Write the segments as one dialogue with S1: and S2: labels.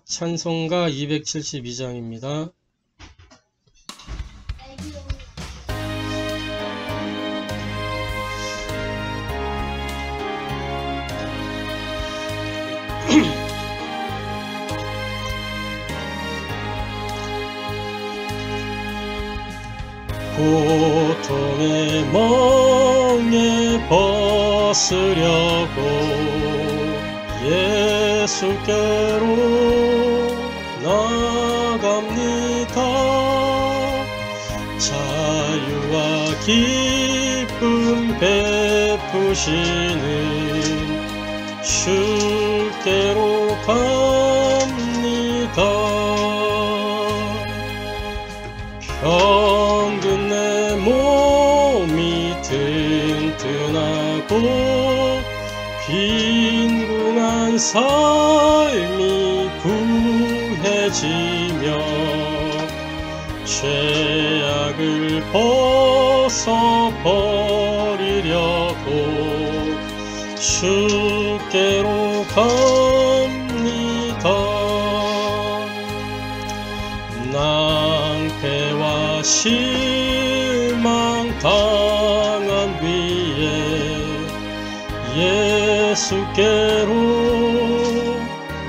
S1: 찬송가 272장입니다. 고통의 멍에 벗으려고 예수께로 나갑니다. 자유와 기쁨 베푸시는 주께로 갑니다. 병든 내 몸이 튼튼하고 빈궁한 삶이 구해지며 죄악을 벗어버리려고 주께로 갑니다. 낭패와 실망 당한 뒤에 예수께로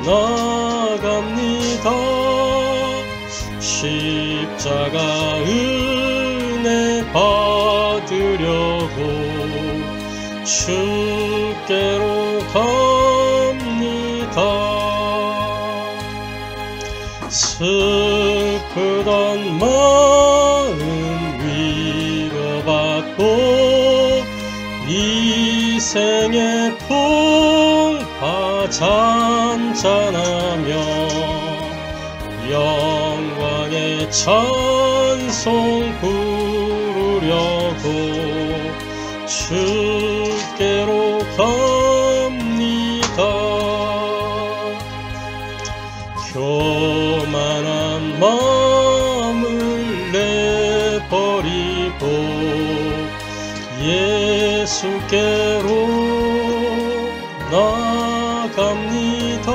S1: 나갑니다. 십자가 은혜 받으려고 주께로 갑니다. 슬프던 마음 위로받고 이 생의 풍파 잔잔하며 영광의 찬송 부르려고 주께로 갑니다. 교만한 마음을 내버리고 예수께로 나갑니다.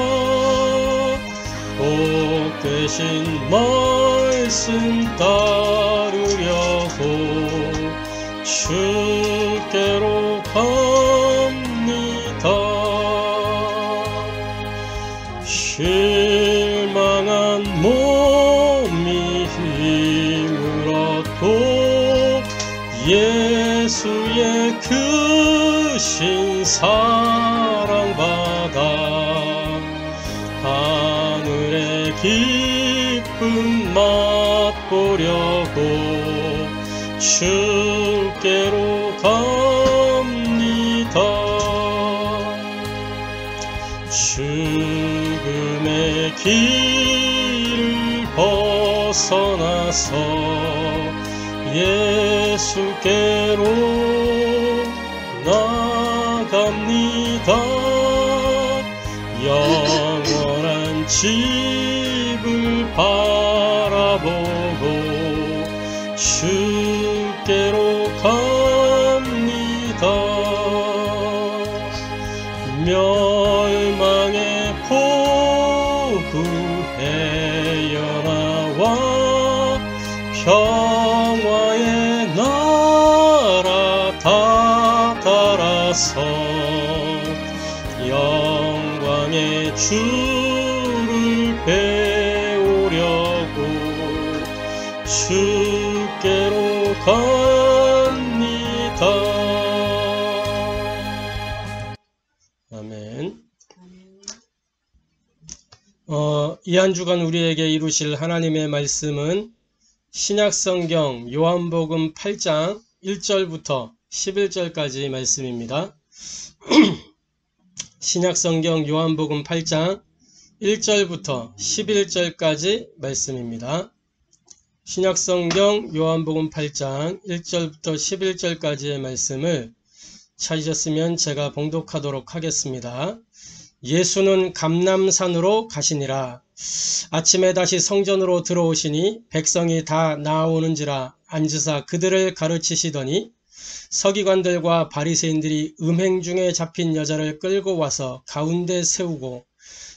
S1: 복 되신 말씀 따르려고 주께로 갑니다. 실망한 몸이 힘을 얻고 예수의 크신 사랑받아 하늘의 기쁨 맛보려고 주께로 갑니다. 죽음의 길을 벗어나서 예수께로 나갑니다. 영원한 집을 바라보고 주께로 갑니다. 멸망의 포구에 연하와 평화의 나라 다다라서 영광의 주를 배우려고 주께로 갑니다. 아멘. 이 한 주간 우리에게 이루실 하나님의 말씀은 신약성경 요한복음 8장 1절부터 11절까지 말씀입니다. 신약성경 요한복음 8장 1절부터 11절까지 말씀입니다. 신약성경 요한복음 8장 1절부터 11절까지의 말씀을 찾으셨으면 제가 봉독하도록 하겠습니다. 예수는 감람산으로 가시니라. 아침에 다시 성전으로 들어오시니 백성이 다 나아오는지라 앉으사 그들을 가르치시더니 서기관들과 바리새인들이 음행 중에 잡힌 여자를 끌고 와서 가운데 세우고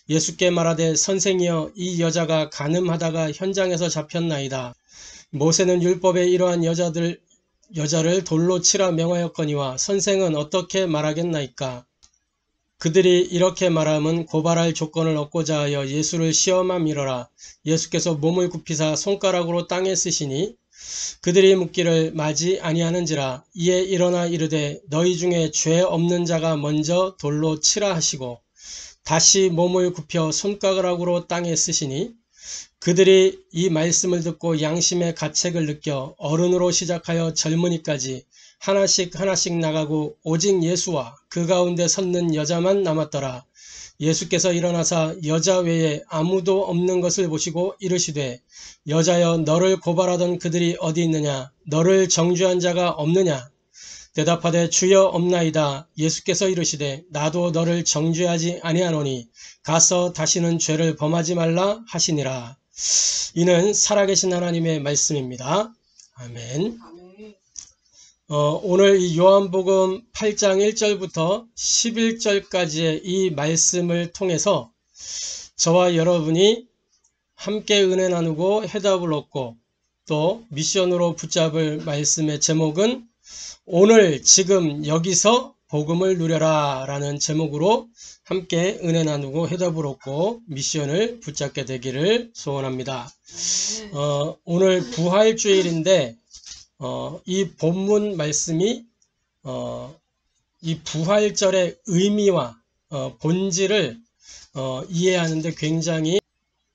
S1: 예수께 말하되 선생이여 이 여자가 간음하다가 현장에서 잡혔나이다. 모세는 율법에 이러한 여자를 돌로 치라 명하였거니와 선생은 어떻게 말하겠나이까. 그들이 이렇게 말함은 고발할 조건을 얻고자 하여 예수를 시험함이러라. 예수께서 몸을 굽히사 손가락으로 땅에 쓰시니 그들이 묻기를 마지 아니하는지라. 이에 일어나 이르되 너희 중에 죄 없는 자가 먼저 돌로 치라 하시고 다시 몸을 굽혀 손가락으로 땅에 쓰시니 그들이 이 말씀을 듣고 양심의 가책을 느껴 어른으로 시작하여 젊은이까지 하나씩 나가고 오직 예수와 그 가운데 섰는 여자만 남았더라. 예수께서 일어나사 여자 외에 아무도 없는 것을 보시고 이르시되 여자여 너를 고발하던 그들이 어디 있느냐? 너를 정죄한 자가 없느냐? 대답하되 주여 없나이다. 예수께서 이르시되 나도 너를 정죄하지 아니하노니 가서 다시는 죄를 범하지 말라 하시니라. 이는 살아계신 하나님의 말씀입니다. 아멘. 오늘 이 요한복음 8장 1절부터 11절까지의 이 말씀을 통해서 저와 여러분이 함께 은혜 나누고 해답을 얻고 또 미션으로 붙잡을 말씀의 제목은 오늘 지금 여기서 복음을 누려라 라는 제목으로 함께 은혜 나누고 해답을 얻고 미션을 붙잡게 되기를 소원합니다. 오늘 부활주일인데 이 본문 말씀이 이 부활절의 의미와 본질을 이해하는 데 굉장히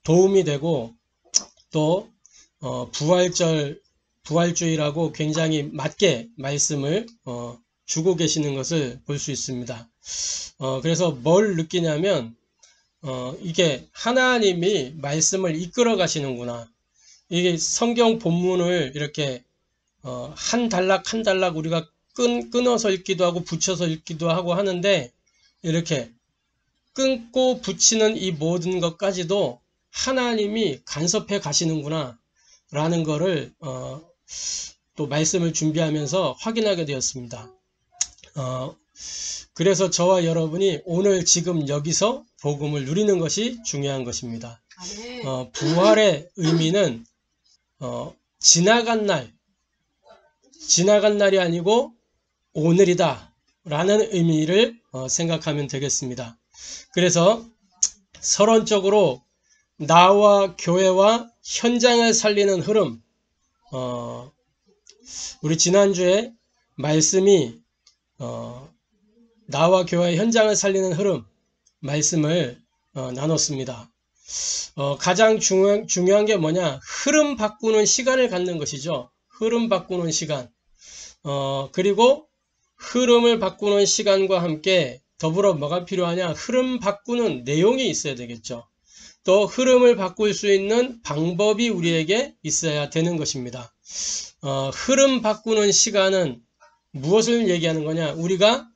S1: 도움이 되고 또 부활주일하고 굉장히 맞게 말씀을 주고 계시는 것을 볼 수 있습니다. 그래서 뭘 느끼냐면 이게 하나님이 말씀을 이끌어 가시는구나. 이게 성경 본문을 이렇게 한 단락 한 단락 우리가 끊어서 읽기도 하고 붙여서 읽기도 하고 하는데 이렇게 끊고 붙이는 이 모든 것까지도 하나님이 간섭해 가시는구나 라는 거를 또 말씀을 준비하면서 확인하게 되었습니다. 그래서 저와 여러분이 오늘 지금 여기서 복음을 누리는 것이 중요한 것입니다. 부활의 의미는 지나간 날이 아니고 오늘이다 라는 의미를 생각하면 되겠습니다. 그래서 서론적으로 나와 교회와 현장을 살리는 흐름, 우리 지난주에 말씀이 나와 교회의 현장을 살리는 흐름 말씀을 나눴습니다. 가장 중요한 게 뭐냐? 흐름 바꾸는 시간을 갖는 것이죠. 흐름 바꾸는 시간. 그리고 흐름을 바꾸는 시간과 함께 더불어 뭐가 필요하냐? 흐름 바꾸는 내용이 있어야 되겠죠. 또 흐름을 바꿀 수 있는 방법이 우리에게 있어야 되는 것입니다. 흐름 바꾸는 시간은 무엇을 얘기하는 거냐? 우리가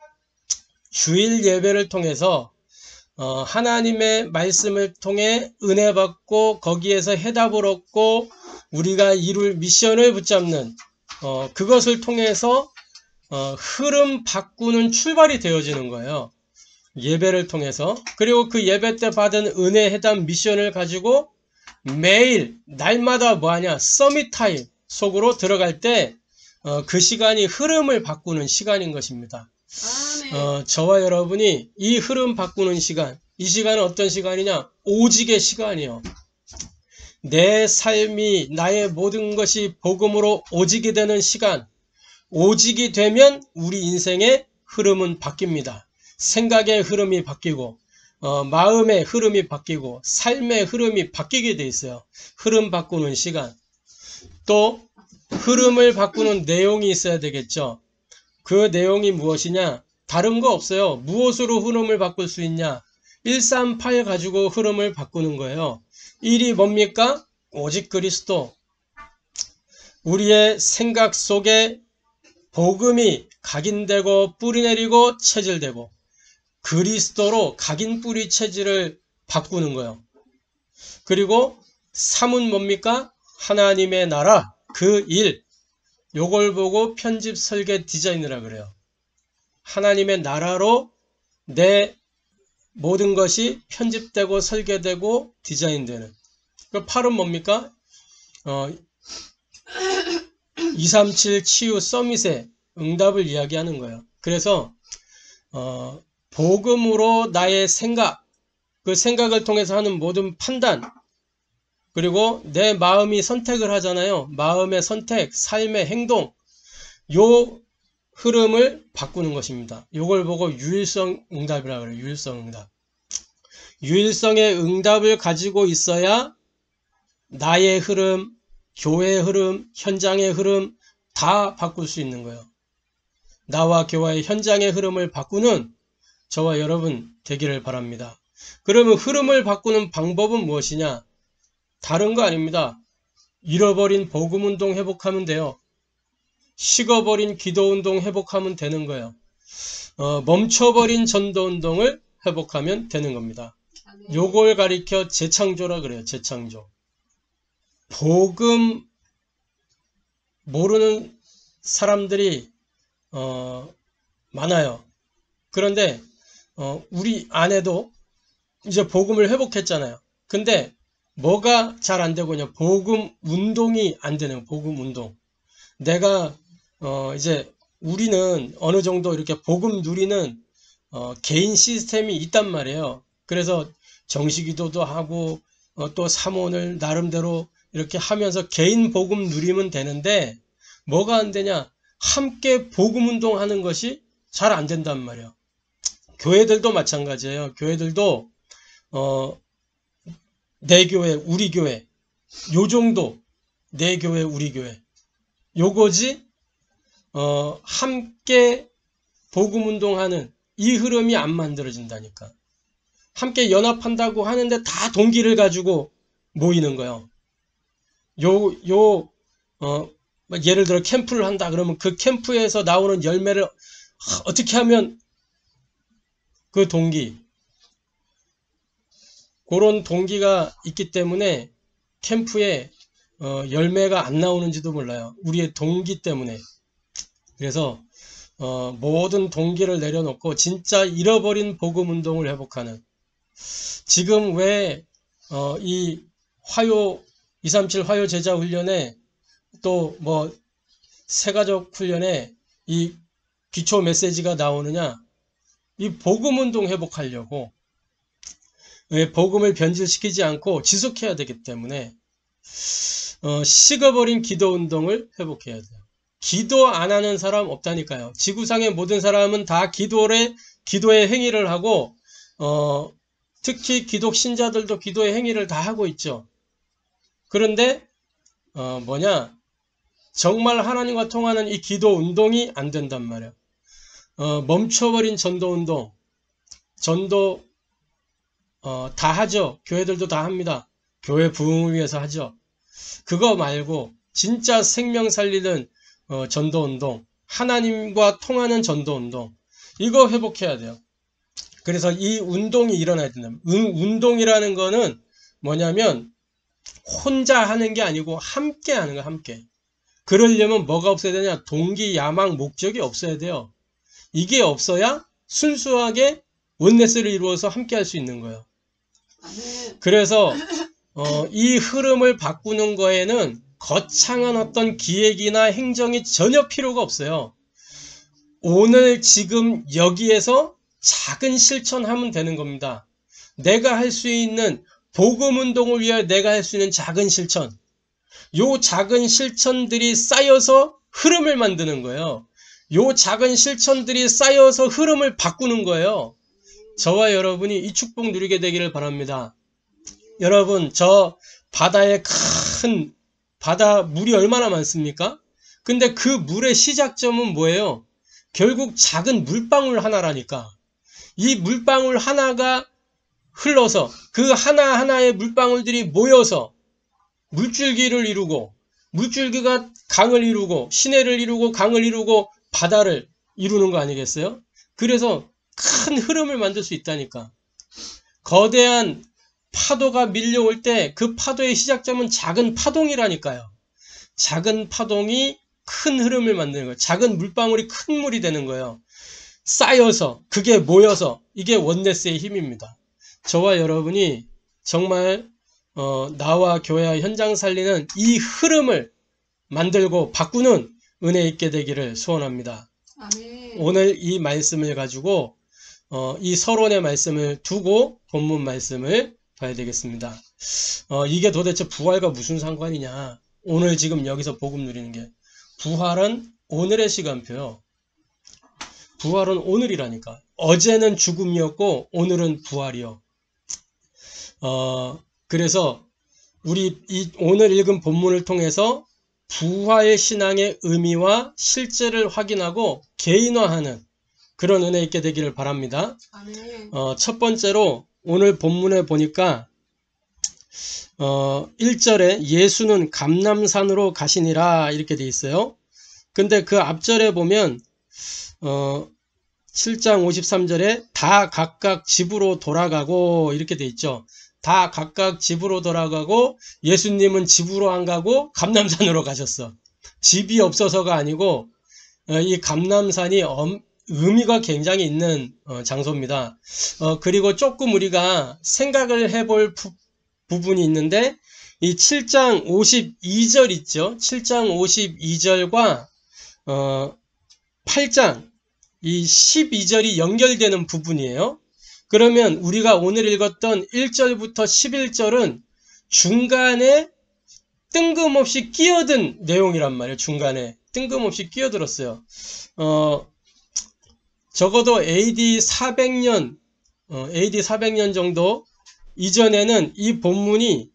S1: 주일 예배를 통해서 하나님의 말씀을 통해 은혜 받고 거기에서 해답을 얻고 우리가 이룰 미션을 붙잡는 그것을 통해서 흐름 바꾸는 출발이 되어지는 거예요. 예배를 통해서. 그리고 그 예배 때 받은 은혜 해답 미션을 가지고 매일 날마다 뭐하냐? 서밋 타임 속으로 들어갈 때 그 시간이 흐름을 바꾸는 시간인 것입니다. 저와 여러분이 이 흐름 바꾸는 시간, 이 시간은 어떤 시간이냐? 오직의 시간이요. 내 삶이 나의 모든 것이 복음으로 오직이 되는 시간. 오직이 되면 우리 인생의 흐름은 바뀝니다. 생각의 흐름이 바뀌고 마음의 흐름이 바뀌고 삶의 흐름이 바뀌게 돼 있어요. 흐름 바꾸는 시간. 또 흐름을 바꾸는 내용이 있어야 되겠죠. 그 내용이 무엇이냐? 다른 거 없어요. 무엇으로 흐름을 바꿀 수 있냐? 138 가지고 흐름을 바꾸는 거예요. 1이 뭡니까? 오직 그리스도. 우리의 생각 속에 복음이 각인되고 뿌리내리고 체질되고 그리스도로 각인 뿌리 체질을 바꾸는 거예요. 그리고 3은 뭡니까? 하나님의 나라, 그 일. 요걸 보고 편집, 설계, 디자인이라 그래요. 하나님의 나라로 내 모든 것이 편집되고 설계되고 디자인되는. 그 8은 뭡니까? 237 치유 서밋의 응답을 이야기하는 거예요. 그래서 복음으로 나의 생각, 그 생각을 통해서 하는 모든 판단, 그리고 내 마음이 선택을 하잖아요. 마음의 선택, 삶의 행동, 요 흐름을 바꾸는 것입니다. 요걸 보고 유일성 응답이라고 그래요. 유일성 응답. 유일성의 응답을 가지고 있어야 나의 흐름, 교회의 흐름, 현장의 흐름 다 바꿀 수 있는 거예요. 나와 교회의 현장의 흐름을 바꾸는 저와 여러분 되기를 바랍니다. 그러면 흐름을 바꾸는 방법은 무엇이냐? 다른 거 아닙니다. 잃어버린 복음운동 회복하면 돼요. 식어버린 기도운동 회복하면 되는 거예요. 멈춰버린 전도운동을 회복하면 되는 겁니다. 요걸 가리켜 재창조라 그래요. 재창조. 복음 모르는 사람들이 많아요. 그런데 우리 안에도 이제 복음을 회복했잖아요. 근데 뭐가 잘 안 되고요? 복음 운동이 안 되는 복음 운동. 내가 이제 우리는 어느 정도 이렇게 복음 누리는 개인 시스템이 있단 말이에요. 그래서 정시기도도 하고 또 사모를 나름대로 이렇게 하면서 개인 복음 누리면 되는데 뭐가 안 되냐? 함께 복음 운동하는 것이 잘 안 된단 말이에요. 교회들도 마찬가지예요. 교회들도 내 교회, 우리 교회, 요 정도, 내 교회, 우리 교회, 요거지, 함께 복음운동하는 이 흐름이 안 만들어진다니까. 함께 연합한다고 하는데 다 동기를 가지고 모이는 거예요. 예를 들어 캠프를 한다 그러면 그 캠프에서 나오는 열매를 어떻게 하면 그 동기, 그런 동기가 있기 때문에 캠프에 열매가 안 나오는지도 몰라요. 우리의 동기 때문에. 그래서 모든 동기를 내려놓고 진짜 잃어버린 복음 운동을 회복하는, 지금 왜 이 화요 237 화요 제자 훈련에 또 뭐 새가족 훈련에 이 기초 메시지가 나오느냐? 이 복음 운동 회복하려고, 복음을 변질시키지 않고 지속해야 되기 때문에 식어버린 기도 운동을 회복해야 돼요. 기도 안 하는 사람 없다니까요. 지구상의 모든 사람은 다 기도의 행위를 하고 특히 기독 신자들도 기도의 행위를 다 하고 있죠. 그런데 정말 하나님과 통하는 이 기도 운동이 안 된단 말이에요. 멈춰버린 전도 운동, 전도 다 하죠. 교회들도 다 합니다. 교회 부흥을 위해서 하죠. 그거 말고 진짜 생명 살리는 전도운동, 하나님과 통하는 전도운동, 이거 회복해야 돼요. 그래서 이 운동이 일어나야 된다. 운동이라는 거는 뭐냐면 혼자 하는 게 아니고 함께 하는 거야. 함께. 그러려면 뭐가 없어야 되냐? 동기, 야망, 목적이 없어야 돼요. 이게 없어야 순수하게 원네스를 이루어서 함께 할 수 있는 거예요. 그래서 이 흐름을 바꾸는 거에는 거창한 어떤 기획이나 행정이 전혀 필요가 없어요. 오늘 지금 여기에서 작은 실천하면 되는 겁니다. 내가 할 수 있는 복음 운동을 위하여 내가 할 수 있는 작은 실천, 요 작은 실천들이 쌓여서 흐름을 만드는 거예요. 요 작은 실천들이 쌓여서 흐름을 바꾸는 거예요. 저와 여러분이 이 축복 누리게 되기를 바랍니다. 여러분, 저 바다에 큰 바다 물이 얼마나 많습니까? 근데 그 물의 시작점은 뭐예요? 결국 작은 물방울 하나라니까. 이 물방울 하나가 흘러서 그 하나하나의 물방울들이 모여서 물줄기를 이루고, 물줄기가 강을 이루고 시내를 이루고 강을 이루고 바다를 이루는 거 아니겠어요? 그래서 큰 흐름을 만들 수 있다니까. 거대한 파도가 밀려올 때 그 파도의 시작점은 작은 파동이라니까요. 작은 파동이 큰 흐름을 만드는 거예요. 작은 물방울이 큰 물이 되는 거예요. 쌓여서 그게 모여서 이게 원네스의 힘입니다. 저와 여러분이 정말 나와 교회와 현장 살리는 이 흐름을 만들고 바꾸는 은혜 있게 되기를 소원합니다.
S2: 아멘.
S1: 오늘 이 말씀을 가지고 이 서론의 말씀을 두고 본문 말씀을 봐야 되겠습니다. 이게 도대체 부활과 무슨 상관이냐? 오늘 지금 여기서 복음 누리는 게 부활은 오늘의 시간표요. 부활은 오늘이라니까. 어제는 죽음이었고 오늘은 부활이요. 그래서 우리 오늘 읽은 본문을 통해서 부활 신앙의 의미와 실제를 확인하고 개인화하는 그런 은혜 있게 되기를 바랍니다.
S2: 아멘.
S1: 첫 번째로 오늘 본문에 보니까 1절에 예수는 감람산으로 가시니라 이렇게 돼 있어요. 근데 그 앞절에 보면 7장 53절에 다 각각 집으로 돌아가고 이렇게 돼 있죠. 다 각각 집으로 돌아가고 예수님은 집으로 안 가고 감람산으로 가셨어. 집이 없어서가 아니고 이 감람산이 의미가 굉장히 있는 장소입니다. 그리고 조금 우리가 생각을 해볼 부분이 있는데 이 7장 52절 있죠. 7장 52절과 8장 이 12절이 연결되는 부분이에요. 그러면 우리가 오늘 읽었던 1절부터 11절은 중간에 뜬금없이 끼어든 내용이란 말이에요. 중간에 뜬금없이 끼어들었어요. 적어도 AD 400년 정도 이전에는 이 본문이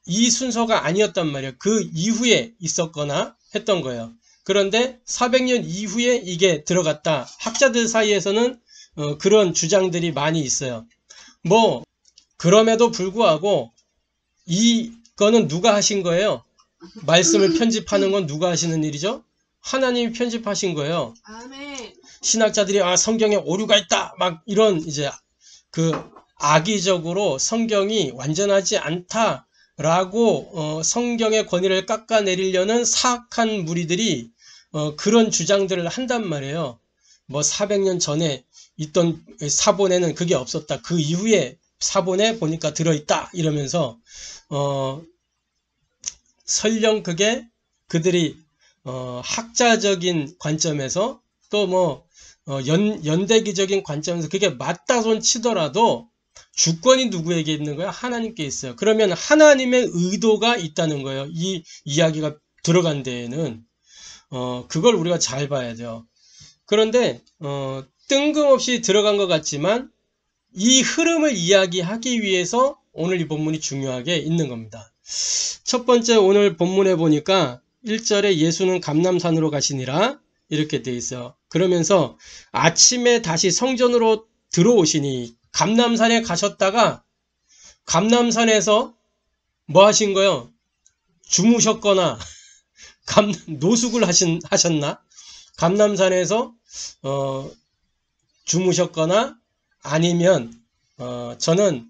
S1: 이 순서가 아니었단 말이에요. 그 이후에 있었거나 했던 거예요. 그런데 400년 이후에 이게 들어갔다. 학자들 사이에서는 그런 주장들이 많이 있어요. 그럼에도 불구하고 이거는 누가 하신 거예요? 말씀을 편집하는 건 누가 하시는 일이죠? 하나님이 편집하신 거예요.
S2: 아멘.
S1: 신학자들이 성경에 오류가 있다 막 이런 이제 그 악의적으로 성경이 완전하지 않다라고 성경의 권위를 깎아내리려는 사악한 무리들이 그런 주장들을 한단 말이에요. 400년 전에 있던 사본에는 그게 없었다. 그 이후에 사본에 보니까 들어있다 이러면서 설령 그게 그들이 학자적인 관점에서 또 연대기적인 관점에서 그게 맞다 손 치더라도 주권이 누구에게 있는 거야? 하나님께 있어요. 그러면 하나님의 의도가 있다는 거예요. 이 이야기가 들어간 데에는 그걸 우리가 잘 봐야 돼요. 그런데 뜬금없이 들어간 것 같지만 이 흐름을 이야기하기 위해서 오늘 이 본문이 중요하게 있는 겁니다. 첫 번째 오늘 본문에 보니까 1절에 예수는 감람산으로 가시니라 이렇게 돼 있어요. 그러면서 아침에 다시 성전으로 들어오시니 감람산에 가셨다가 감람산에서 뭐 하신 거예요? 주무셨거나 노숙을 하셨나? 감람산에서 주무셨거나 아니면 저는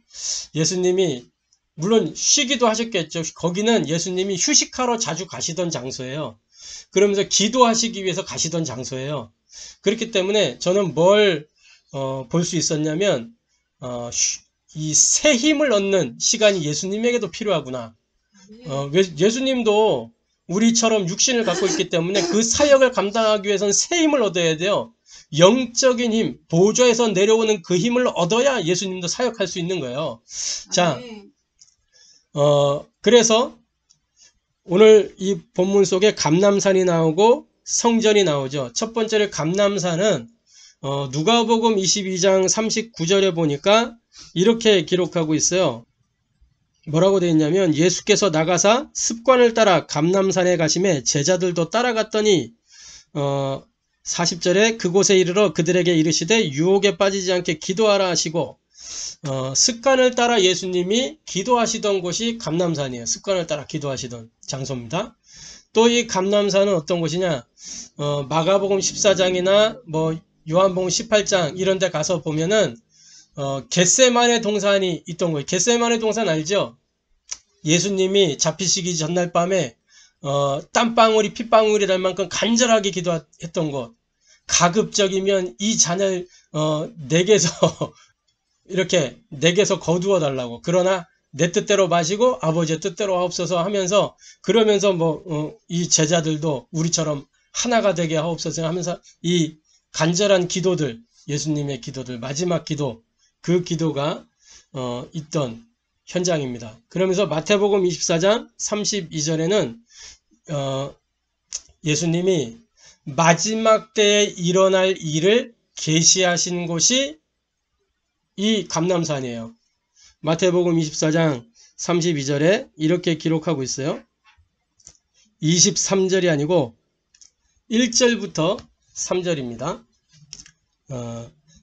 S1: 예수님이 물론 쉬기도 하셨겠죠. 거기는 예수님이 휴식하러 자주 가시던 장소예요. 그러면서 기도하시기 위해서 가시던 장소예요. 그렇기 때문에 저는 뭘 볼 수 있었냐면 이 새 힘을 얻는 시간이 예수님에게도 필요하구나. 예수님도 우리처럼 육신을 갖고 있기 때문에 그 사역을 감당하기 위해서는 새 힘을 얻어야 돼요. 영적인 힘, 보좌에서 내려오는 그 힘을 얻어야 예수님도 사역할 수 있는 거예요. 자, 그래서 오늘 이 본문 속에 감람산이 나오고 성전이 나오죠. 첫 번째로 감람산은 누가복음 22장 39절에 보니까 이렇게 기록하고 있어요. 뭐라고 되어 있냐면 예수께서 나가사 습관을 따라 감람산에 가심에 제자들도 따라갔더니 40절에 그곳에 이르러 그들에게 이르시되 유혹에 빠지지 않게 기도하라 하시고 습관을 따라 예수님이 기도하시던 곳이 감람산이에요. 습관을 따라 기도하시던 장소입니다. 또 이 감람산은 어떤 곳이냐? 마가복음 14장이나 요한복음 18장 이런 데 가서 보면은 겟세마네 동산이 있던 거예요. 겟세마네 동산 알죠? 예수님이 잡히시기 전날 밤에 땀방울이 핏방울이 될 만큼 간절하게 기도했던 곳. 가급적이면 이 잔을 내게서 이렇게 내게서 거두어 달라고. 그러나 내 뜻대로 마시고 아버지의 뜻대로 하옵소서 하면서, 그러면서 이 제자들도 우리처럼 하나가 되게 하옵소서 하면서 이 간절한 기도들, 예수님의 기도들, 마지막 기도, 그 기도가 있던 현장입니다. 그러면서 마태복음 24장 32절에는 예수님이 마지막 때에 일어날 일을 계시하신 곳이 이 감람산이에요. 마태복음 24장 32절에 이렇게 기록하고 있어요. 23절이 아니고 1절부터 3절입니다.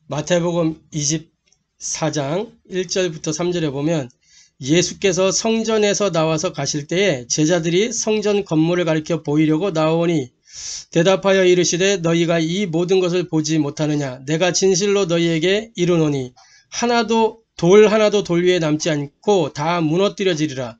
S1: 마태복음 24장 1절부터 3절에 보면, 예수께서 성전에서 나와서 가실 때에 제자들이 성전 건물을 가리켜 보이려고 나오니 대답하여 이르시되 너희가 이 모든 것을 보지 못하느냐? 내가 진실로 너희에게 이르노니 돌 하나도 돌 위에 남지 않고 다 무너뜨려지리라.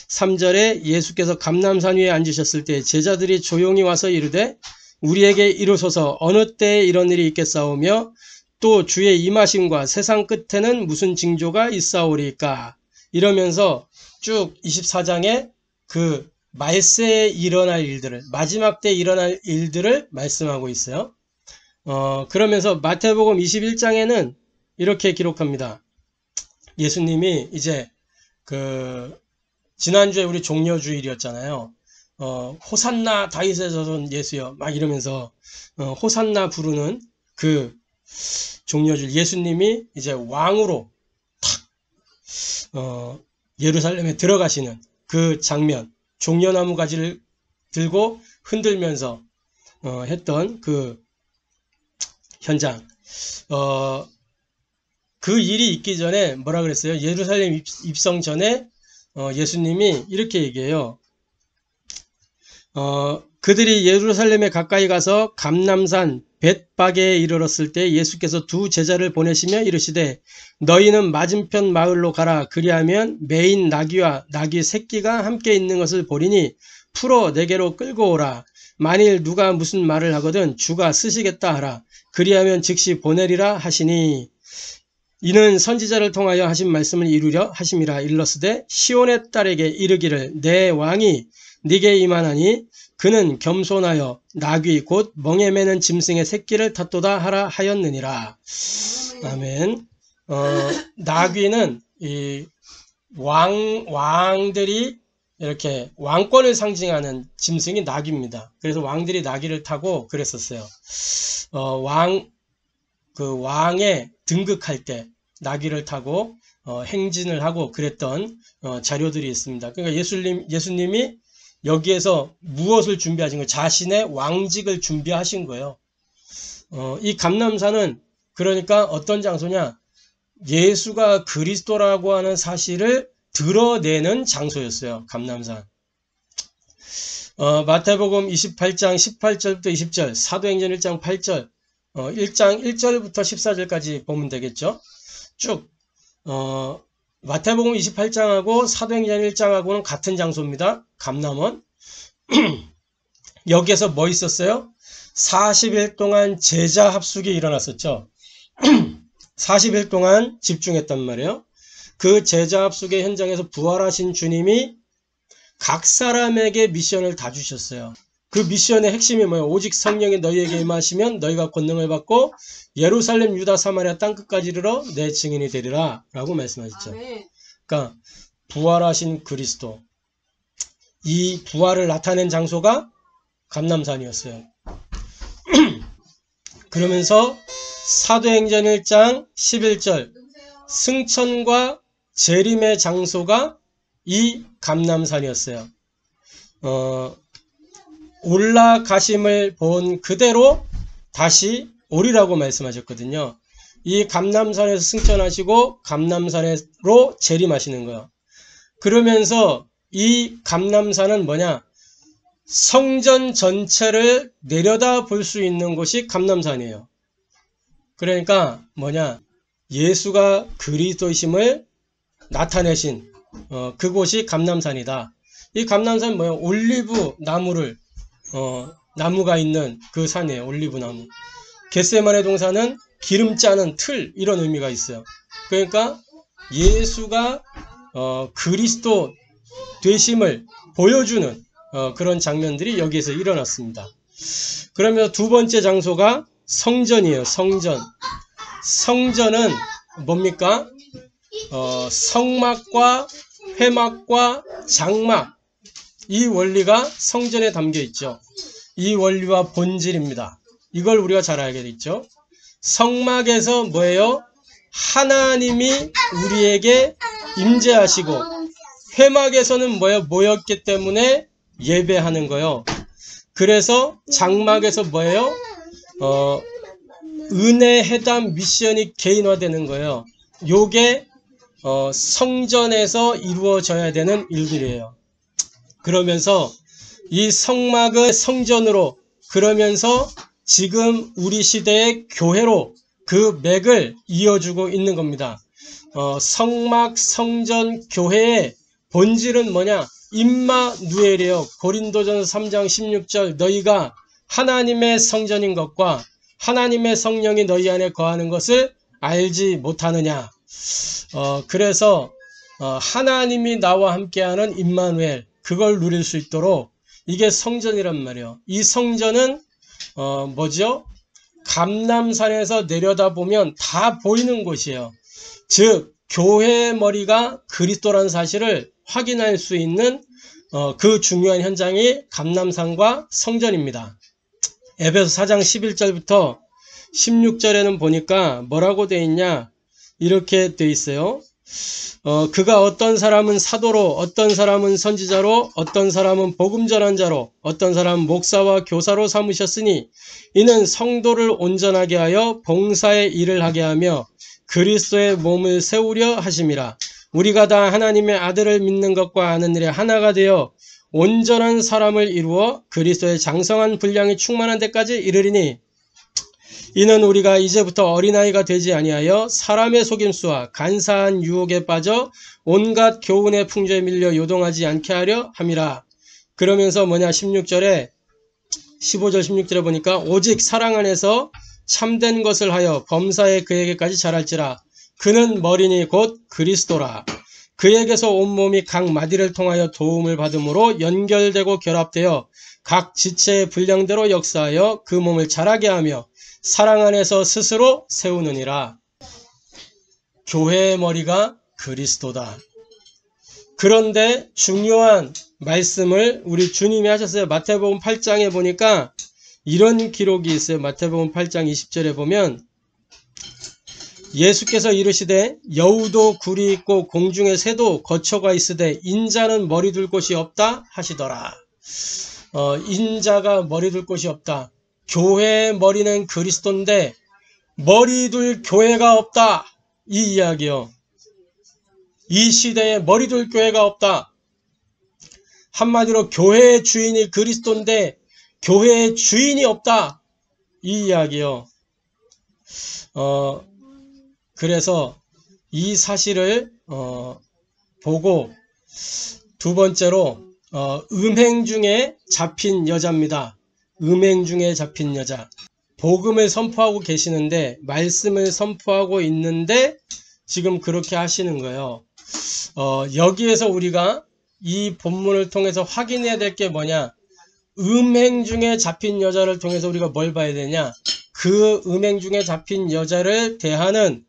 S1: 3절에 예수께서 감람산 위에 앉으셨을 때 제자들이 조용히 와서 이르되 우리에게 이르소서 어느 때에 이런 일이 있겠사오며 또 주의 임하심과 세상 끝에는 무슨 징조가 있사오리까? 이러면서 쭉 24장에 그 말세에 일어날 일들을, 마지막 때 일어날 일들을 말씀하고 있어요. 그러면서 마태복음 21장에는 이렇게 기록합니다. 예수님이 이제 지난주에 우리 종려주일이었잖아요. 호산나 다윗의 자손 예수여 막 이러면서 호산나 부르는 그 종려주일, 예수님이 이제 왕으로 탁 예루살렘에 들어가시는 그 장면, 종려나무 가지를 들고 흔들면서 했던 그 현장. 그 일이 있기 전에 뭐라 그랬어요? 예루살렘 입성 전에 예수님이 이렇게 얘기해요. 그들이 예루살렘에 가까이 가서 감람산 벳바게에 이르렀을 때 예수께서 두 제자를 보내시며 이르시되 너희는 맞은편 마을로 가라. 그리하면 매인 나귀와 나귀 새끼가 함께 있는 것을 보리니 풀어 내게로 끌고 오라. 만일 누가 무슨 말을 하거든 주가 쓰시겠다 하라. 그리하면 즉시 보내리라 하시니, 이는 선지자를 통하여 하신 말씀을 이루려 하심이라. 일러스되 시온의 딸에게 이르기를 내 왕이 네게 임하나니 그는 겸손하여 나귀 곧 멍에 매는 짐승의 새끼를 탔도다 하라 하였느니라. 아멘. 나귀는 이 왕들이 이렇게 왕권을 상징하는 짐승이 나귀입니다. 그래서 왕들이 나귀를 타고 그랬었어요. 왕에 등극할 때 나귀를 타고 행진을 하고 그랬던 자료들이 있습니다. 그러니까 예수님이 여기에서 무엇을 준비하신 거예요? 자신의 왕직을 준비하신 거예요. 이 감람산은 그러니까 어떤 장소냐? 예수가 그리스도라고 하는 사실을 드러내는 장소였어요. 감람산. 마태복음 28장 18절부터 20절, 사도행전 1장 8절, 1장 1절부터 14절까지 보면 되겠죠. 쭉 마태복음 28장하고 사도행전 1장하고는 같은 장소입니다. 감람원. 여기에서 뭐 있었어요? 40일 동안 제자 합숙이 일어났었죠. 40일 동안 집중했단 말이에요. 그 제자 합숙의 현장에서 부활하신 주님이 각 사람에게 미션을 다 주셨어요. 그 미션의 핵심이 뭐예요? 오직 성령이 너희에게 임하시면 너희가 권능을 받고 예루살렘, 유다, 사마리아 땅끝까지 이르러 내 증인이 되리라 라고 말씀하셨죠. 그러니까 부활하신 그리스도, 이 부활을 나타낸 장소가 감람산이었어요. 그러면서 사도행전 1장 11절, 승천과 재림의 장소가 이 감람산이었어요. 올라가심을 본 그대로 다시 오리라고 말씀하셨거든요. 이 감람산에서 승천하시고 감람산으로 재림하시는 거예요. 그러면서 이 감람산은 뭐냐? 성전 전체를 내려다 볼 수 있는 곳이 감람산이에요. 그러니까 뭐냐? 예수가 그리스도이심을 나타내신 그곳이 감람산이다. 이 감람산은 뭐예요? 올리브 나무가 있는 그 산이에요. 올리브 나무. 겟세마네 동사는 기름 짜는 틀, 이런 의미가 있어요. 그러니까 예수가 그리스도 되심을 보여주는 그런 장면들이 여기에서 일어났습니다. 그러면 두 번째 장소가 성전이에요. 성전. 성전은 뭡니까? 성막과 회막과 장막, 이 원리가 성전에 담겨 있죠. 이 원리와 본질입니다. 이걸 우리가 잘 알게 됐죠. 성막에서 뭐예요? 하나님이 우리에게 임재하시고, 회막에서는 뭐예요? 모였기 때문에 예배하는 거예요. 그래서 장막에서 뭐예요? 은혜 회담 미션이 개인화되는 거예요. 요게 성전에서 이루어져야 되는 일들이에요. 그러면서 이 성막을 성전으로, 그러면서 지금 우리 시대의 교회로 그 맥을 이어주고 있는 겁니다. 성막, 성전, 교회의 본질은 뭐냐? 임마누엘이에요. 고린도전서 3장 16절, 너희가 하나님의 성전인 것과 하나님의 성령이 너희 안에 거하는 것을 알지 못하느냐. 그래서 하나님이 나와 함께하는 임마누엘, 그걸 누릴 수 있도록 이게 성전이란 말이에요. 이 성전은 뭐죠? 감람산에서 내려다보면 다 보이는 곳이에요. 즉 교회의 머리가 그리스도라는 사실을 확인할 수 있는 그 중요한 현장이 감람산과 성전입니다. 에베소 4장 11절부터 16절에는 보니까 뭐라고 되어 있냐, 이렇게 되어 있어요. 그가 어떤 사람은 사도로, 어떤 사람은 선지자로, 어떤 사람은 복음 전한 자로, 어떤 사람은 목사와 교사로 삼으셨으니 이는 성도를 온전하게 하여 봉사의 일을 하게 하며 그리스도의 몸을 세우려 하심이라. 우리가 다 하나님의 아들을 믿는 것과 아는 일에 하나가 되어 온전한 사람을 이루어 그리스도의 장성한 분량이 충만한 데까지 이르리니, 이는 우리가 이제부터 어린아이가 되지 아니하여 사람의 속임수와 간사한 유혹에 빠져 온갖 교훈의 풍조에 밀려 요동하지 않게 하려 함이라. 그러면서 뭐냐, 15절 16절에 보니까 오직 사랑 안에서 참된 것을 하여 범사에 그에게까지 자랄지라. 그는 머리니 곧 그리스도라. 그에게서 온몸이 각 마디를 통하여 도움을 받음으로 연결되고 결합되어 각 지체의 분량대로 역사하여 그 몸을 자라게 하며 사랑 안에서 스스로 세우느니라. 교회의 머리가 그리스도다. 그런데 중요한 말씀을 우리 주님이 하셨어요. 마태복음 8장에 보니까 이런 기록이 있어요. 마태복음 8장 20절에 보면 예수께서 이르시되 여우도 굴이 있고 공중에 새도 거처가 있으되 인자는 머리 둘 곳이 없다 하시더라. 인자가 머리 둘 곳이 없다. 교회의 머리는 그리스도인데 머리 둘 교회가 없다, 이 이야기요. 이 시대에 머리 둘 교회가 없다. 한마디로 교회의 주인이 그리스도인데 교회의 주인이 없다, 이 이야기요. 그래서 이 사실을 보고 두 번째로 음행 중에 잡힌 여자입니다. 음행 중에 잡힌 여자. 복음을 선포하고 계시는데, 말씀을 선포하고 있는데 지금 그렇게 하시는 거예요. 여기에서 우리가 이 본문을 통해서 확인해야 될 게 뭐냐, 음행 중에 잡힌 여자를 통해서 우리가 뭘 봐야 되냐, 그 음행 중에 잡힌 여자를 대하는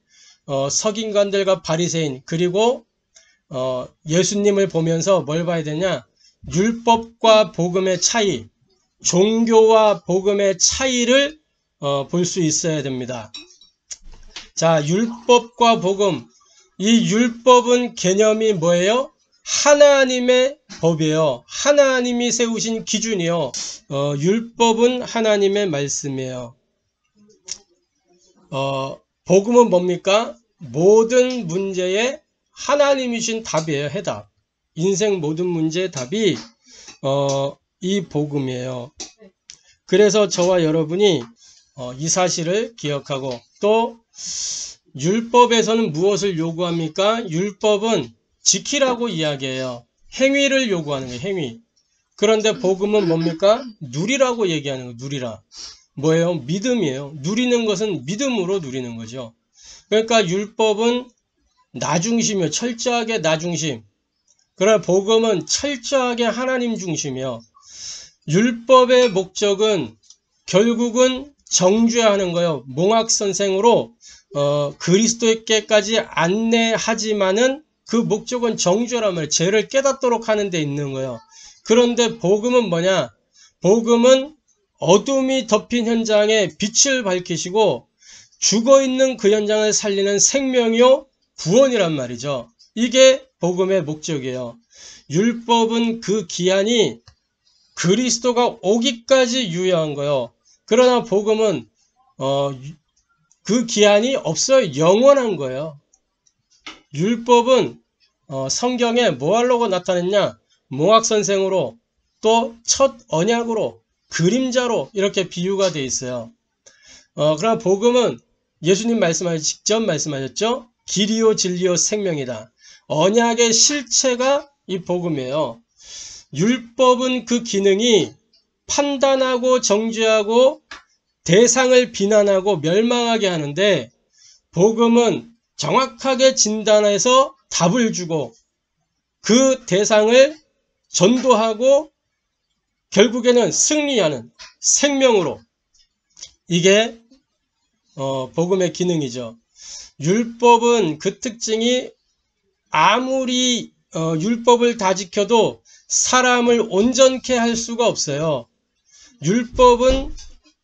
S1: 서기관들과 바리새인, 그리고 예수님을 보면서 뭘 봐야 되냐, 율법과 복음의 차이, 종교와 복음의 차이를 볼 수 있어야 됩니다. 자, 율법과 복음. 이 율법은 개념이 뭐예요? 하나님의 법이에요. 하나님이 세우신 기준이요. 율법은 하나님의 말씀이에요. 복음은 뭡니까? 모든 문제에 하나님이 주신 답이에요. 해답. 인생 모든 문제의 답이 이 복음이에요. 그래서 저와 여러분이 이 사실을 기억하고, 또 율법에서는 무엇을 요구합니까? 율법은 지키라고 이야기해요. 행위를 요구하는 거예요. 행위. 그런데 복음은 뭡니까? 누리라고 얘기하는 거예요. 누리라. 뭐예요? 믿음이에요. 누리는 것은 믿음으로 누리는 거죠. 그러니까 율법은 나 중심이요. 철저하게 나 중심. 그러나 복음은 철저하게 하나님 중심이요. 율법의 목적은 결국은 정죄하는 거예요. 몽학선생으로 그리스도께까지 안내하지만은 그 목적은 정죄란 말이에요. 죄를 깨닫도록 하는 데 있는 거예요. 그런데 복음은 뭐냐? 복음은 어둠이 덮인 현장에 빛을 밝히시고 죽어있는 그 현장을 살리는 생명이요 구원이란 말이죠. 이게 복음의 목적이에요. 율법은 그 기한이 그리스도가 오기까지 유효한 거예요. 그러나 복음은 그 기한이 없어요. 영원한 거예요. 율법은 성경에 뭐 하려고 나타냈냐? 몽학선생으로 또 첫 언약으로 그림자로 이렇게 비유가 되어 있어요. 그러나 복음은 예수님 직접 말씀하셨죠? 길이요 진리요 생명이다. 언약의 실체가 이 복음이에요. 율법은 그 기능이 판단하고 정죄하고 대상을 비난하고 멸망하게 하는데 복음은 정확하게 진단해서 답을 주고 그 대상을 전도하고 결국에는 승리하는 생명으로, 이게 복음의 기능이죠. 율법은 그 특징이 아무리 율법을 다 지켜도 사람을 온전케 할 수가 없어요. 율법은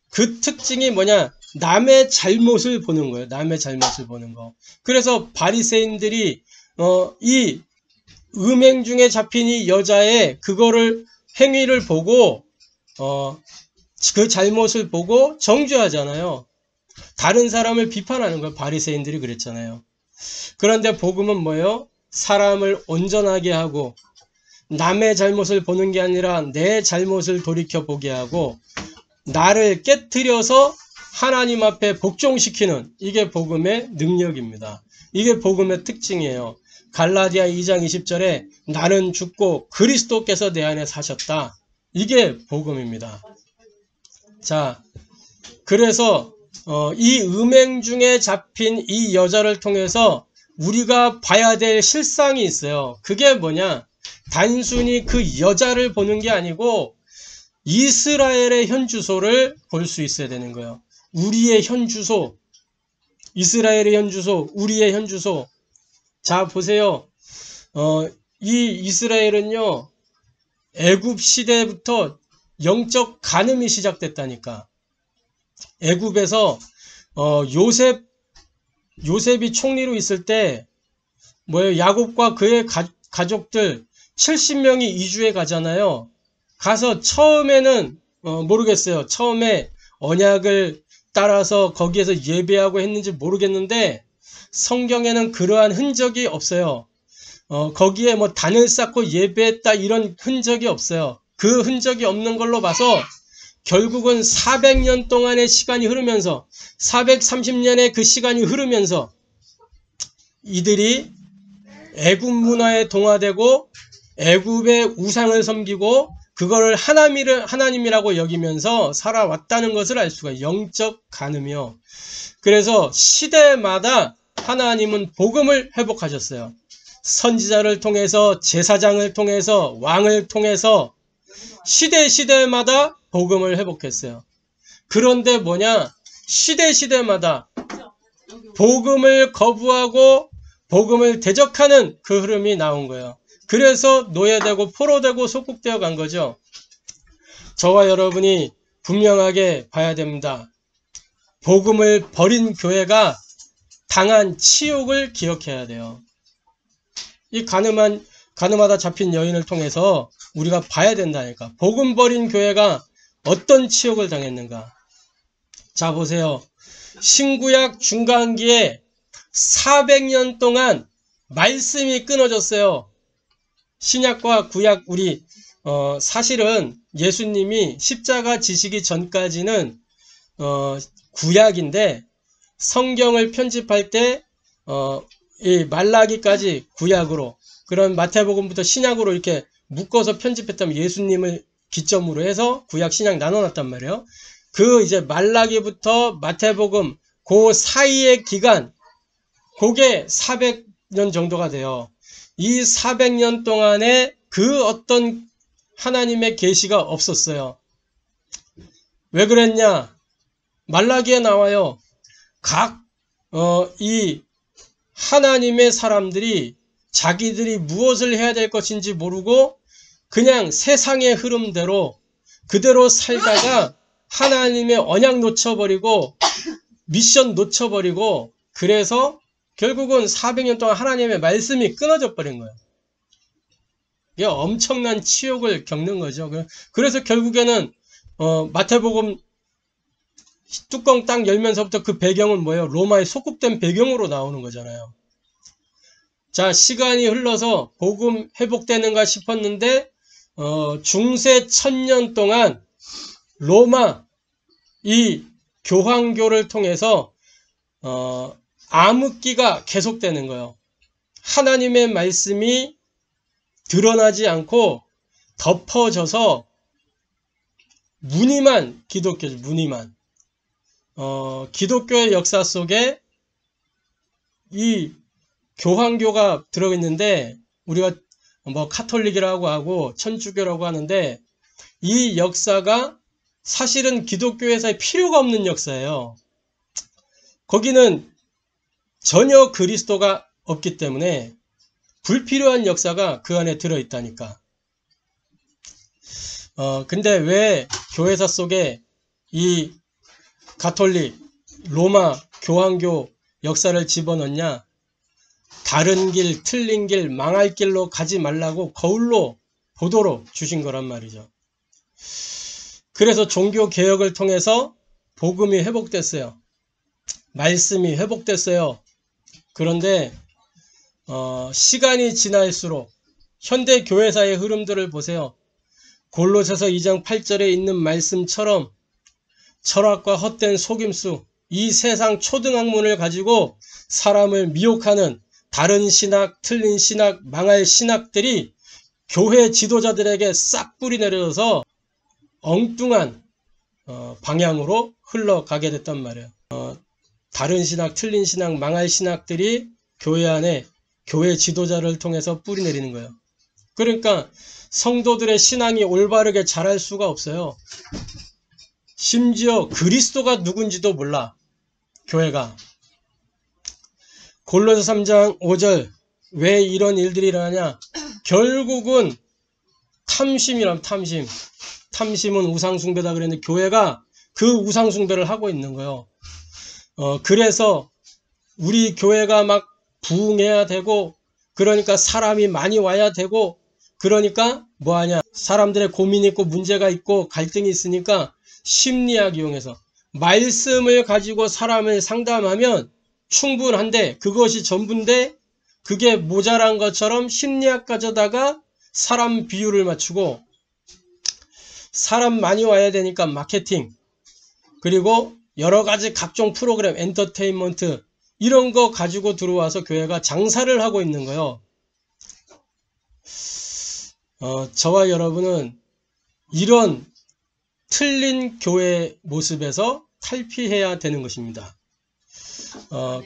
S1: 그 특징이 뭐냐? 남의 잘못을 보는 거예요. 남의 잘못을 보는 거. 그래서 바리새인들이 이 음행 중에 잡힌 이 여자의 그거를 행위를 보고 그 잘못을 보고 정죄하잖아요. 다른 사람을 비판하는 거예요. 바리새인들이 그랬잖아요. 그런데 복음은 뭐예요? 사람을 온전하게 하고 남의 잘못을 보는 게 아니라 내 잘못을 돌이켜보게 하고 나를 깨트려서 하나님 앞에 복종시키는, 이게 복음의 능력입니다. 이게 복음의 특징이에요. 갈라디아 2장 20절에 나는 죽고 그리스도께서 내 안에 사셨다. 이게 복음입니다. 자, 그래서 이 음행 중에 잡힌 이 여자를 통해서 우리가 봐야 될 실상이 있어요. 그게 뭐냐? 단순히 그 여자를 보는 게 아니고 이스라엘의 현주소를 볼 수 있어야 되는 거예요. 우리의 현주소, 이스라엘의 현주소, 우리의 현주소. 자, 보세요. 이 이스라엘은요, 애굽 시대부터 영적 간음이 시작됐다니까. 애굽에서 요셉이 총리로 있을 때 뭐예요? 야곱과 그의 가족들 70명이 이주해 가잖아요. 가서 처음에는 모르겠어요. 처음에 언약을 따라서 거기에서 예배하고 했는지 모르겠는데 성경에는 그러한 흔적이 없어요. 거기에 뭐 단을 쌓고 예배했다 이런 흔적이 없어요. 그 흔적이 없는 걸로 봐서 결국은 400년 동안의 시간이 흐르면서 430년의 그 시간이 흐르면서 이들이 애굽 문화에 동화되고 애굽의 우상을 섬기고 그거를 하나님이라고 여기면서 살아왔다는 것을 알 수가 있어요. 영적 간음이요. 그래서 시대마다 하나님은 복음을 회복하셨어요. 선지자를 통해서, 제사장을 통해서, 왕을 통해서 시대마다 복음을 회복했어요. 그런데 뭐냐? 시대마다 복음을 거부하고 복음을 대적하는 그 흐름이 나온 거예요. 그래서 노예되고 포로되고 속국되어 간 거죠. 저와 여러분이 분명하게 봐야 됩니다. 복음을 버린 교회가 당한 치욕을 기억해야 돼요. 이 가늠하다 잡힌 여인을 통해서 우리가 봐야 된다니까. 복음 버린 교회가 어떤 치욕을 당했는가. 자, 보세요. 신구약 중간기에 400년 동안 말씀이 끊어졌어요. 신약과 구약, 사실은 예수님이 십자가 지시기 전까지는 구약인데 성경을 편집할 때 이 말라기까지 구약으로, 그런 마태복음부터 신약으로 이렇게 묶어서 편집했다면 예수님을 기점으로 해서 구약 신약 나눠놨단 말이에요. 그 이제 말라기부터 마태복음 그 사이의 기간, 그게 400년 정도가 돼요. 이 400년 동안에 그 어떤 하나님의 계시가 없었어요. 왜 그랬냐? 말라기에 나와요. 이 하나님의 사람들이 자기들이 무엇을 해야 될 것인지 모르고 그냥 세상의 흐름대로 그대로 살다가 하나님의 언약 놓쳐버리고 미션 놓쳐버리고, 그래서 결국은 400년 동안 하나님의 말씀이 끊어져 버린 거예요. 이게 엄청난 치욕을 겪는 거죠. 그래서 결국에는 마태복음 뚜껑 딱 열면서부터 그 배경은 뭐예요? 로마의 속국된 배경으로 나오는 거잖아요. 자, 시간이 흘러서 복음 회복되는가 싶었는데 중세 1000년 동안 로마 이 교황교를 통해서 암흑기가 계속되는 거예요. 하나님의 말씀이 드러나지 않고 덮어져서 무늬만 기독교죠. 무늬만. 기독교의 역사 속에 이 교황교가 들어있는데, 우리가 뭐 카톨릭이라고 하고 천주교라고 하는데, 이 역사가 사실은 기독교에서 필요가 없는 역사예요. 거기는 전혀 그리스도가 없기 때문에 불필요한 역사가 그 안에 들어있다니까. 근데 왜 교회사 속에 이 가톨릭, 로마, 교황교 역사를 집어넣냐? 다른 길, 틀린 길, 망할 길로 가지 말라고 거울로 보도록 주신 거란 말이죠. 그래서 종교개혁을 통해서 복음이 회복됐어요. 말씀이 회복됐어요. 그런데 시간이 지날수록 현대 교회사의 흐름들을 보세요. 골로새서 2장 8절에 있는 말씀처럼 철학과 헛된 속임수, 이 세상 초등학문을 가지고 사람을 미혹하는 다른 신학, 틀린 신학, 망할 신학들이 교회 지도자들에게 싹 뿌리 내려져서 엉뚱한 방향으로 흘러가게 됐단 말이에요. 다른 신학, 틀린 신학, 망할 신학들이 교회 안에 교회 지도자를 통해서 뿌리 내리는 거예요. 그러니까 성도들의 신앙이 올바르게 자랄 수가 없어요. 심지어 그리스도가 누군지도 몰라, 교회가. 골로새 3장 5절, 왜 이런 일들이 일어나냐? 결국은 탐심이란 탐심. 탐심은 우상숭배다 그랬는데 교회가 그 우상숭배를 하고 있는 거예요. 그래서 우리 교회가 막 부흥해야 되고, 그러니까 사람이 많이 와야 되고, 그러니까 뭐하냐? 사람들의 고민이 있고 문제가 있고 갈등이 있으니까 심리학 이용해서 말씀을 가지고 사람을 상담하면 충분한데, 그것이 전부인데 그게 모자란 것처럼 심리학 가져다가 사람 비율을 맞추고, 사람 많이 와야 되니까 마케팅, 그리고 여러가지 각종 프로그램, 엔터테인먼트 이런 거 가지고 들어와서 교회가 장사를 하고 있는 거예요. 저와 여러분은 이런 틀린 교회 모습에서 탈피해야 되는 것입니다.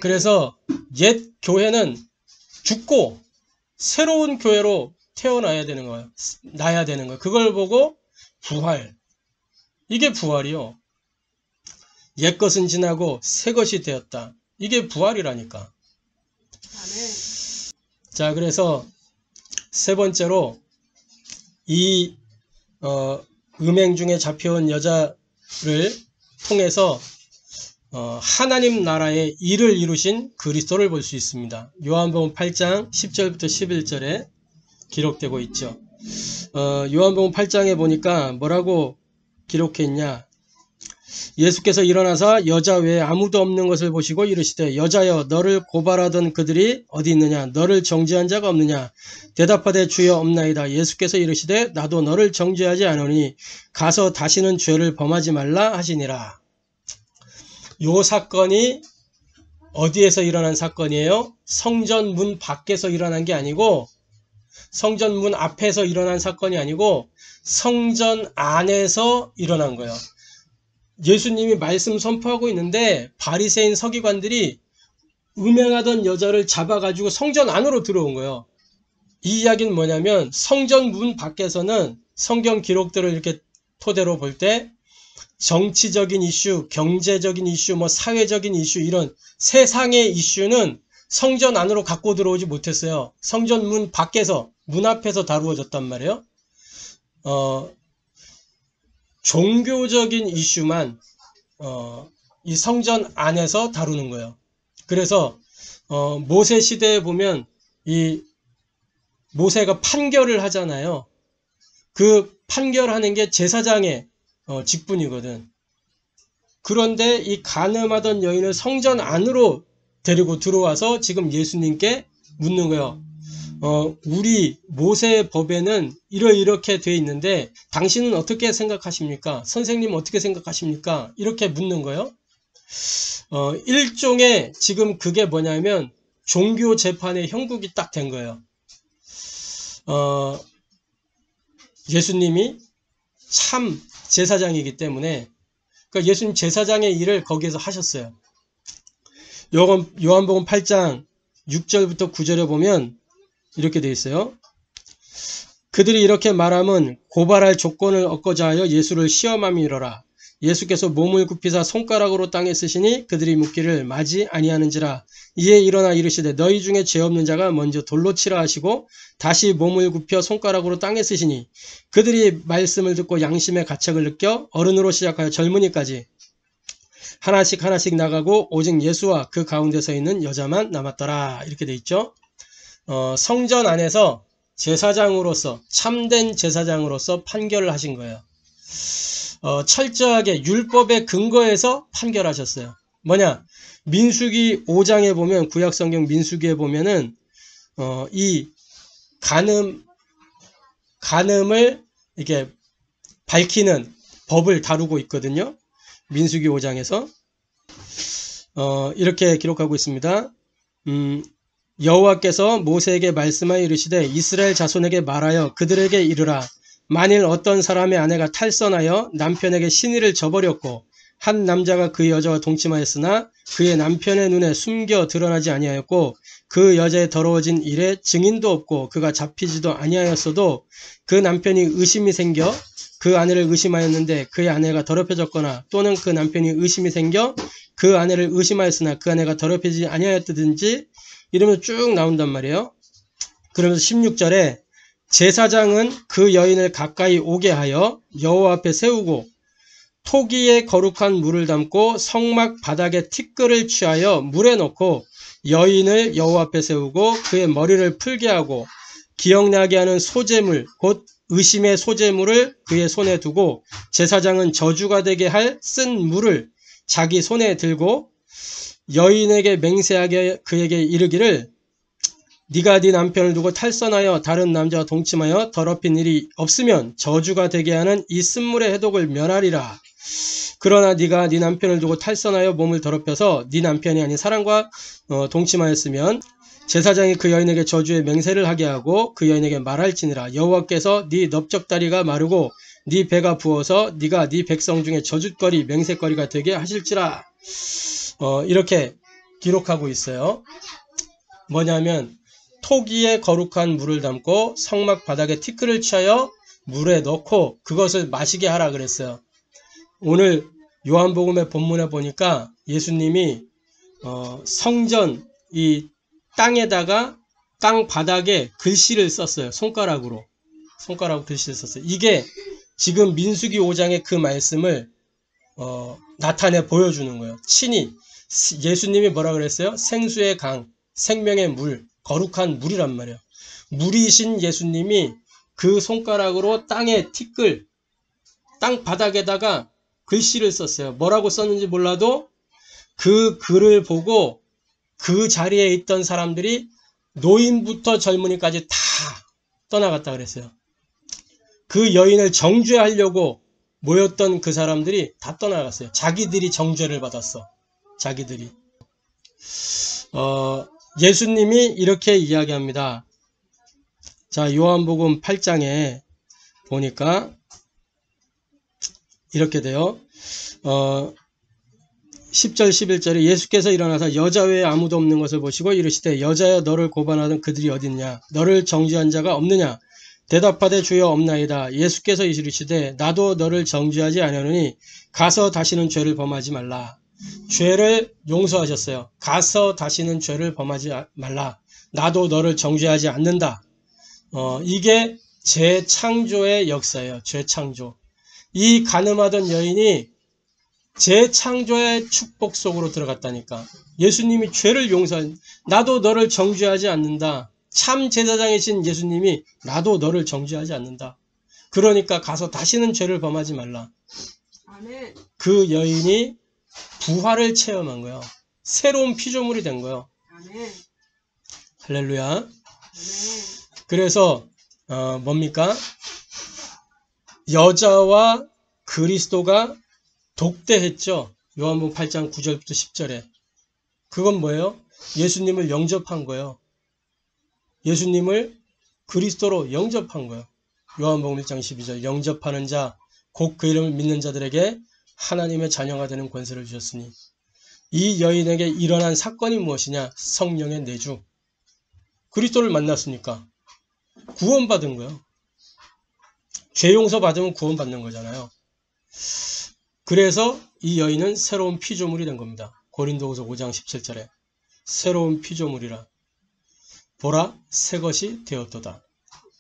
S1: 그래서 옛 교회는 죽고 새로운 교회로 태어나야 되는 거예요. 나야 되는 거예요. 그걸 보고 부활. 이게 부활이요. 옛것은 지나고 새것이 되었다. 이게 부활이라니까. 자, 그래서 세 번째로 이 음행 중에 잡혀온 여자를 통해서 하나님 나라의 일을 이루신 그리스도를 볼 수 있습니다. 요한복음 8장 10절부터 11절에 기록되고 있죠. 요한복음 8장에 보니까 뭐라고 기록해 있냐? 예수께서 일어나사 여자 외에 아무도 없는 것을 보시고 이르시되, 여자여, 너를 고발하던 그들이 어디 있느냐? 너를 정죄한 자가 없느냐? 대답하되 주여, 없나이다. 예수께서 이르시되, 나도 너를 정죄하지 않으니 가서 다시는 죄를 범하지 말라 하시니라. 요 사건이 어디에서 일어난 사건이에요? 성전 문 밖에서 일어난 게 아니고, 성전 문 앞에서 일어난 사건이 아니고 성전 안에서 일어난 거예요. 예수님이 말씀 선포하고 있는데 바리새인 서기관들이 음행하던 여자를 잡아가지고 성전 안으로 들어온 거예요. 이 이야기는 뭐냐면 성전 문 밖에서는 성경 기록들을 이렇게 토대로 볼 때 정치적인 이슈, 경제적인 이슈, 뭐 사회적인 이슈, 이런 세상의 이슈는 성전 안으로 갖고 들어오지 못했어요. 성전 문 밖에서, 문 앞에서 다루어졌단 말이에요. 종교적인 이슈만 이 성전 안에서 다루는 거예요. 그래서 모세 시대에 보면 이 모세가 판결을 하잖아요. 그 판결하는 게 제사장의 직분이거든. 그런데 이 간음하던 여인을 성전 안으로 데리고 들어와서 지금 예수님께 묻는 거예요. 우리 모세의 법에는 이렇게 돼 있는데 당신은 어떻게 생각하십니까? 선생님 어떻게 생각하십니까? 이렇게 묻는 거예요. 일종의 지금 그게 뭐냐면 종교 재판의 형국이 딱 된 거예요. 예수님이 참 제사장이기 때문에, 그러니까 예수님 제사장의 일을 거기에서 하셨어요. 요한복음 8장 6절부터 9절에 보면 이렇게 되어 있어요. 그들이 이렇게 말함은 고발할 조건을 얻고자 하여 예수를 시험함이로라. 예수께서 몸을 굽히사 손가락으로 땅에 쓰시니 그들이 묻기를 마지 아니하는지라. 이에 일어나 이르시되 너희 중에 죄 없는 자가 먼저 돌로 치라 하시고 다시 몸을 굽혀 손가락으로 땅에 쓰시니 그들이 말씀을 듣고 양심의 가책을 느껴 어른으로 시작하여 젊은이까지 하나씩 나가고 오직 예수와 그 가운데 서 있는 여자만 남았더라. 이렇게 돼 있죠. 성전 안에서 제사장으로서, 참된 제사장으로서 판결을 하신 거예요. 철저하게 율법에 근거해서 판결하셨어요. 뭐냐? 민수기 5장에 보면, 구약성경 민수기에 보면은 이 간음을 이렇게 밝히는 법을 다루고 있거든요. 민수기 5장에서 이렇게 기록하고 있습니다. 여호와께서 모세에게 말씀하여 이르시되 이스라엘 자손에게 말하여 그들에게 이르라. 만일 어떤 사람의 아내가 탈선하여 남편에게 신의를 저버렸고 한 남자가 그 여자와 동침하였으나 그의 남편의 눈에 숨겨 드러나지 아니하였고 그 여자의 더러워진 일에 증인도 없고 그가 잡히지도 아니하였어도 그 남편이 의심이 생겨 그 아내를 의심하였는데 그의 아내가 더럽혀졌거나 또는 그 남편이 의심이 생겨 그 아내를 의심하였으나 그 아내가 더럽히지 아니하였든지 이러면서 쭉 나온단 말이에요. 그러면서 16절에 제사장은 그 여인을 가까이 오게 하여 여호와 앞에 세우고 토기에 거룩한 물을 담고 성막 바닥에 티끌을 취하여 물에 넣고 여인을 여호와 앞에 세우고 그의 머리를 풀게 하고 기억나게 하는 소재물 곧 의심의 소재물을 그의 손에 두고 제사장은 저주가 되게 할 쓴 물을 자기 손에 들고 여인에게 맹세하게 그에게 이르기를 네가 네 남편을 두고 탈선하여 다른 남자와 동침하여 더럽힌 일이 없으면 저주가 되게 하는 이 쓴물의 해독을 면하리라. 그러나 네가 네 남편을 두고 탈선하여 몸을 더럽혀서 네 남편이 아닌 사람과 동침하였으면 제사장이 그 여인에게 저주의 맹세를 하게 하고 그 여인에게 말할지니라. 여호와께서 네 넓적다리가 마르고 네 배가 부어서 네가 네 백성 중에 저주거리 맹세거리가 되게 하실지라. 이렇게 기록하고 있어요. 뭐냐면 토기에 거룩한 물을 담고 성막 바닥에 티끌을 취하여 물에 넣고 그것을 마시게 하라 그랬어요. 오늘 요한복음의 본문에 보니까 예수님이 성전 이 땅에다가 땅 바닥에 글씨를 썼어요. 손가락으로 글씨를 썼어요. 이게 지금 민수기 5장의 그 말씀을 나타내 보여주는 거예요. 친히 예수님이 뭐라 그랬어요? 생수의 강, 생명의 물, 거룩한 물이란 말이에요. 물이신 예수님이 그 손가락으로 땅에 티끌, 땅 바닥에다가 글씨를 썼어요. 뭐라고 썼는지 몰라도 그 글을 보고 그 자리에 있던 사람들이 노인부터 젊은이까지 다 떠나갔다 그랬어요. 그 여인을 정죄하려고 모였던 그 사람들이 다 떠나갔어요. 자기들이 정죄를 받았어. 자기들이. 예수님이 이렇게 이야기합니다. 자, 요한복음 8장에 보니까 이렇게 돼요. 10절 11절에 예수께서 일어나서 여자 외에 아무도 없는 것을 보시고 이르시되 여자여 너를 고발하던 그들이 어딨냐 너를 정죄한 자가 없느냐 대답하되 주여 없나이다. 예수께서 이르시되 나도 너를 정죄하지 아니하노니 가서 다시는 죄를 범하지 말라. 죄를 용서하셨어요. 가서 다시는 죄를 범하지 말라. 나도 너를 정죄하지 않는다. 이게 재창조의 역사예요. 재창조. 이 간음하던 여인이 재창조의 축복 속으로 들어갔다니까. 예수님이 죄를 용서한, 나도 너를 정죄하지 않는다. 참 제사장이신 예수님이 나도 너를 정죄하지 않는다. 그러니까 가서 다시는 죄를 범하지 말라.
S2: 아멘.
S1: 그 여인이 부활을 체험한 거예요. 새로운 피조물이 된 거예요.
S2: 아멘.
S1: 할렐루야.
S2: 아멘.
S1: 그래서 뭡니까? 여자와 그리스도가 독대했죠. 요한복음 8장 9절부터 10절에. 그건 뭐예요? 예수님을 영접한 거예요. 예수님을 그리스도로 영접한 거예요. 요한복음 1장 12절 영접하는 자, 곧 그 이름을 믿는 자들에게 하나님의 자녀가 되는 권세를 주셨으니 이 여인에게 일어난 사건이 무엇이냐? 성령의 내주. 그리스도를 만났으니까 구원받은 거예요. 죄 용서 받으면 구원받는 거잖아요. 그래서 이 여인은 새로운 피조물이 된 겁니다. 고린도후서 5장 17절에 새로운 피조물이라 보라 새 것이 되었도다.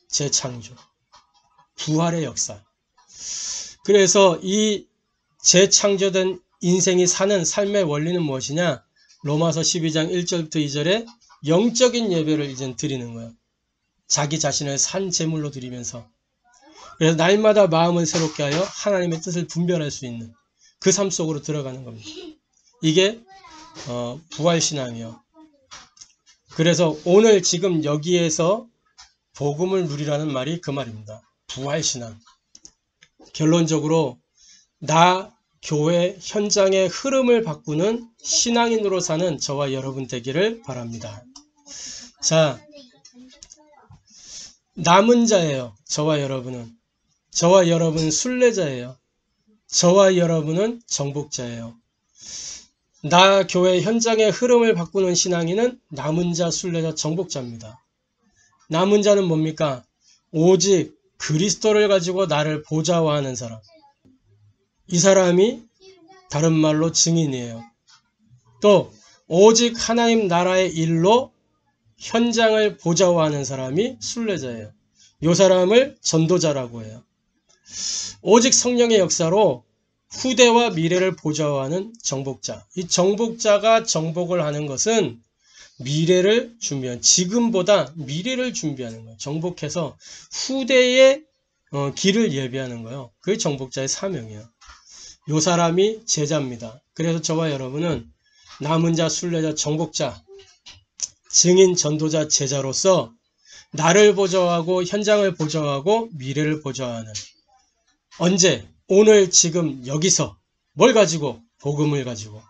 S1: 재창조, 부활의 역사. 그래서 이 재창조된 인생이 사는 삶의 원리는 무엇이냐? 로마서 12장 1절부터 2절에 영적인 예배를 이제 드리는 거예요. 자기 자신을 산 제물로 드리면서. 그래서 날마다 마음을 새롭게 하여 하나님의 뜻을 분별할 수 있는 그 삶 속으로 들어가는 겁니다. 이게 부활신앙이요. 그래서 오늘 지금 여기에서 복음을 누리라는 말이 그 말입니다. 부활신앙. 결론적으로 나 교회 현장의 흐름을 바꾸는 신앙인으로 사는 저와 여러분 되기를 바랍니다. 자, 남은 자예요. 저와 여러분은. 저와 여러분은 순례자예요. 저와 여러분은 정복자예요. 나 교회 현장의 흐름을 바꾸는 신앙인은 남은 자, 순례자, 정복자입니다. 남은 자는 뭡니까? 오직 그리스도를 가지고 나를 보좌화하는 사람. 이 사람이 다른 말로 증인이에요. 또 오직 하나님 나라의 일로 현장을 보좌화하는 사람이 순례자예요. 이 사람을 전도자라고 해요. 오직 성령의 역사로 후대와 미래를 보좌하는 정복자. 이 정복자가 정복을 하는 것은 미래를 준비하는, 지금보다 미래를 준비하는 거예요. 정복해서 후대의 길을 예비하는 거예요. 그게 정복자의 사명이에요. 이 사람이 제자입니다. 그래서 저와 여러분은 남은 자, 순례자, 정복자, 증인, 전도자, 제자로서 나를 보좌하고 현장을 보좌하고 미래를 보좌하는, 언제? 오늘 지금 여기서 뭘 가지고? 복음을 가지고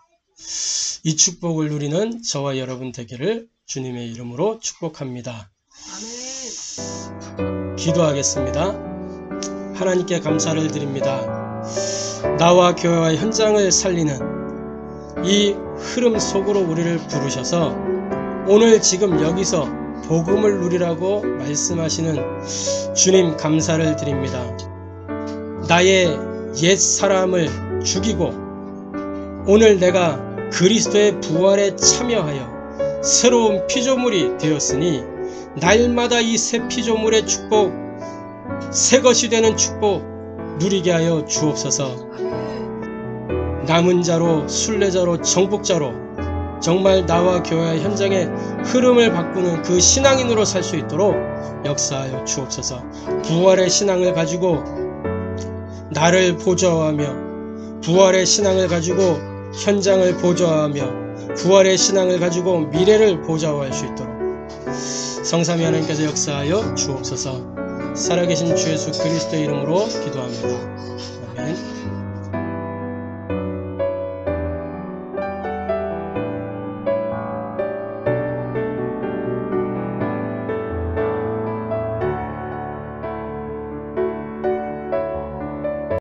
S1: 이 축복을 누리는 저와 여러분 되기를 주님의 이름으로 축복합니다.
S2: 아멘.
S1: 기도하겠습니다. 하나님께 감사를 드립니다. 나와 교회와 현장을 살리는 이 흐름 속으로 우리를 부르셔서 오늘 지금 여기서 복음을 누리라고 말씀하시는 주님 감사를 드립니다. 나의 옛 사람을 죽이고 오늘 내가 그리스도의 부활에 참여하여 새로운 피조물이 되었으니 날마다 이 새 피조물의 축복, 새 것이 되는 축복 누리게 하여 주옵소서. 남은 자로, 순례자로, 정복자로 정말 나와 교회 현장의 흐름을 바꾸는 그 신앙인으로 살 수 있도록 역사하여 주옵소서. 부활의 신앙을 가지고 나를 보좌하며, 부활의 신앙을 가지고 현장을 보좌하며, 부활의 신앙을 가지고 미래를 보좌할 수 있도록 성삼위 하나님께서 역사하여 주옵소서. 살아계신 주 예수 그리스도의 이름으로 기도합니다. 아멘.